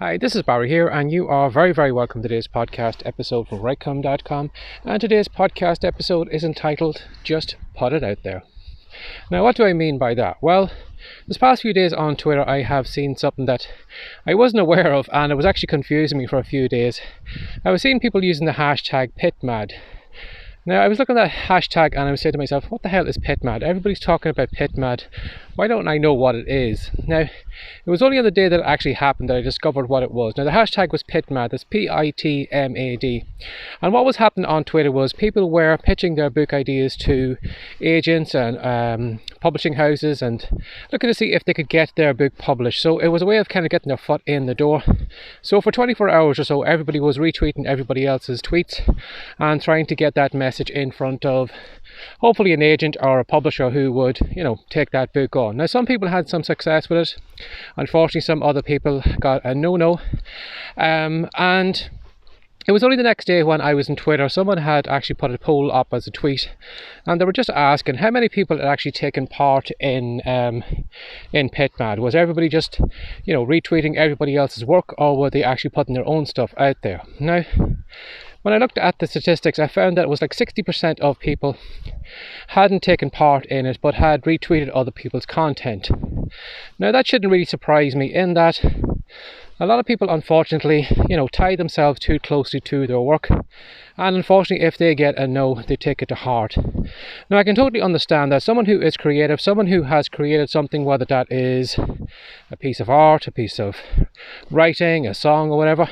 Hi, this is Barry here, and you are very welcome to today's podcast episode from Rightcom.com. And today's podcast episode is entitled Just Put It Out There. Now, what do I mean by that? Well, this past few days on Twitter, I have seen something that I wasn't aware of, and it was actually confusing me for a few days. I was seeing people using the hashtag PitMad. Now, I was looking at that hashtag and I was saying to myself, what the hell is PitMad? Everybody's talking about PitMad. Why don't I know what it is? Now, it was only on the day that it actually happened that I discovered what it was. Now, the hashtag was PitMad. That's P-I-T-M-A-D. And what was happening on Twitter was people were pitching their book ideas to agents and publishing houses and looking to see if they could get their book published. So it was a way of kind of getting their foot in the door. So for 24 hours or so, everybody was retweeting everybody else's tweets and trying to get that message in front of hopefully an agent or a publisher who would, take that book on. Now, some people had some success with it. Unfortunately, some other people got a no-no. And it was only the next day when I was on Twitter, someone had actually put a poll up as a tweet, and they were just asking how many people had actually taken part in PitMad. Was everybody just, retweeting everybody else's work, or were they actually putting their own stuff out there? Now, when I looked at the statistics, I found that it was like 60% of people hadn't taken part in it, but had retweeted other people's content. Now, that shouldn't really surprise me in that a lot of people, unfortunately, tie themselves too closely to their work. And unfortunately, if they get a no, they take it to heart. Now, I can totally understand that someone who is creative, someone who has created something, whether that is a piece of art, a piece of writing, a song or whatever,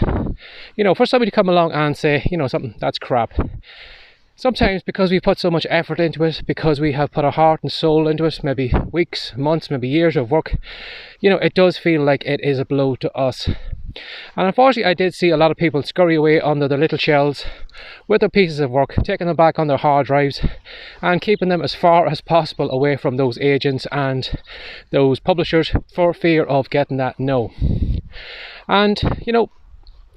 for somebody to come along and say, something that's crap. Sometimes because we put so much effort into it, because we have put our heart and soul into it, maybe weeks, months, maybe years of work, it does feel like it is a blow to us. And unfortunately, I did see a lot of people scurry away under their little shells with their pieces of work, taking them back on their hard drives and keeping them as far as possible away from those agents and those publishers for fear of getting that no. And,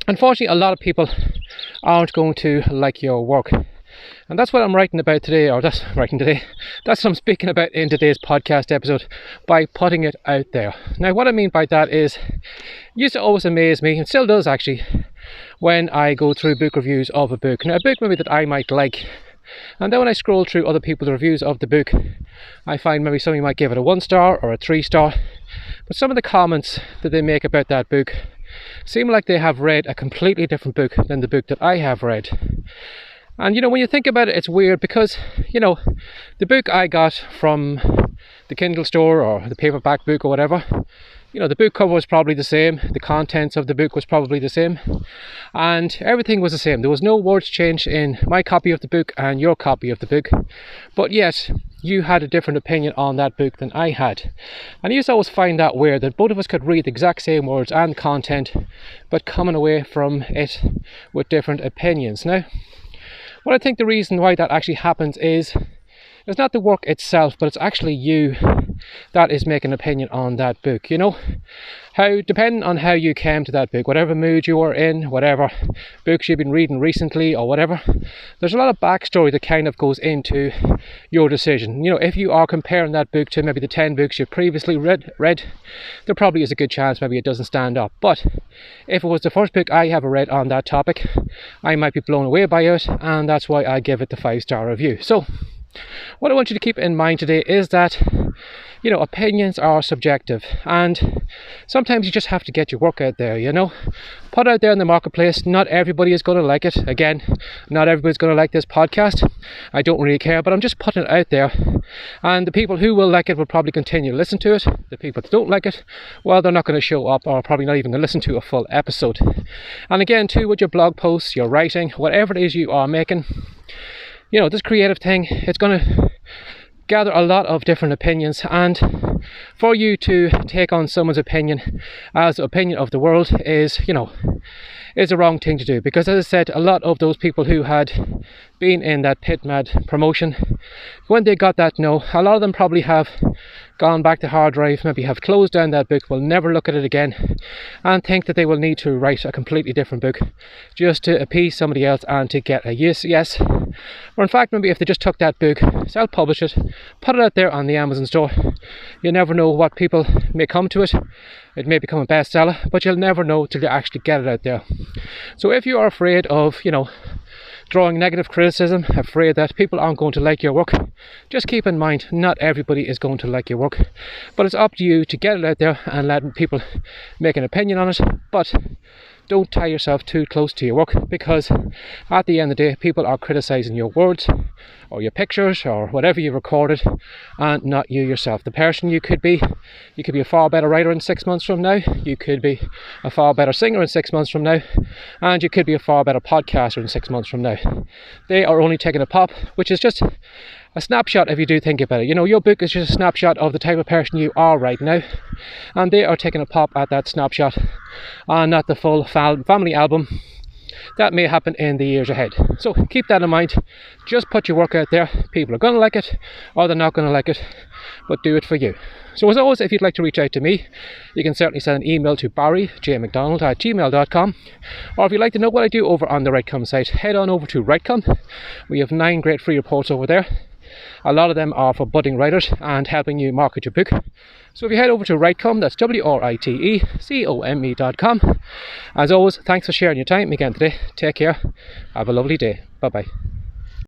unfortunately, a lot of people aren't going to like your work. And that's what I'm writing about today, that's what I'm speaking about in today's podcast episode, by putting it out there. Now, what I mean by that is, it used to always amaze me, and still does actually, when I go through book reviews of a book. Now, a book maybe that I might like, and then when I scroll through other people's reviews of the book, I find maybe somebody might give it a 1-star or a 3-star, but some of the comments that they make about that book seem like they have read a completely different book than the book that I have read. And when you think about it, it's weird because, the book I got from the Kindle store or the paperback book or whatever, the book cover was probably the same, the contents of the book was probably the same, and everything was the same. There was no words changed in my copy of the book and your copy of the book, but yet you had a different opinion on that book than I had. And I used to always find that weird, that both of us could read the exact same words and content, but coming away from it with different opinions. Now, what I think the reason why that actually happens is, it's not the work itself, but it's actually you that is making an opinion on that book. How, depending on how you came to that book, whatever mood you were in, whatever books you've been reading recently or whatever, there's a lot of backstory that kind of goes into your decision. If you are comparing that book to maybe the 10 books you've previously read, there probably is a good chance maybe it doesn't stand up. But if it was the first book I ever read on that topic, I might be blown away by it, and that's why I give it the 5-star review. So, what I want you to keep in mind today is that, opinions are subjective, and sometimes you just have to get your work out there, Put out there in the marketplace. Not everybody is going to like it. Again, not everybody's going to like this podcast. I don't really care, but I'm just putting it out there. And the people who will like it will probably continue to listen to it. The people that don't like it, well, they're not going to show up, or probably not even going to listen to a full episode. And again, too, with your blog posts, your writing, whatever it is you are making, this creative thing, it's going to gather a lot of different opinions, and for you to take on someone's opinion as the opinion of the world is the wrong thing to do. Because as I said, a lot of those people who had been in that PitMad promotion, when they got that no, a lot of them probably have gone back to hard drive, maybe have closed down that book, will never look at it again, and think that they will need to write a completely different book just to appease somebody else and to get a yes Or in fact, maybe if they just took that book, self-publish it, put it out there on the Amazon store, you never know what people may come to it. It may become a bestseller, but you'll never know till you actually get it out there. So if you are afraid of, drawing negative criticism, afraid that people aren't going to like your work, just keep in mind, not everybody is going to like your work, but it's up to you to get it out there and let people make an opinion on it. But don't tie yourself too close to your work, because at the end of the day, people are criticizing your words or your pictures or whatever you recorded, and not you yourself. The person you could be a far better writer in 6 months from now, you could be a far better singer in 6 months from now, and you could be a far better podcaster in 6 months from now. They are only taking a pop, which is just a snapshot if you do think about it. Your book is just a snapshot of the type of person you are right now, and they are taking a pop at that snapshot and not the full family album that may happen in the years ahead. So keep that in mind. Just put your work out there. People are going to like it or they're not going to like it, but do it for you. So as always, if you'd like to reach out to me, you can certainly send an email to barryjmcdonald@gmail.com, or if you'd like to know what I do over on the Writecom site, head on over to Writecom. We have 9 great free reports over there. A lot of them are for budding writers and helping you market your book. So if you head over to Writecom, that's WRITECOME.com. As always, thanks for sharing your time again today. Take care. Have a lovely day. Bye bye.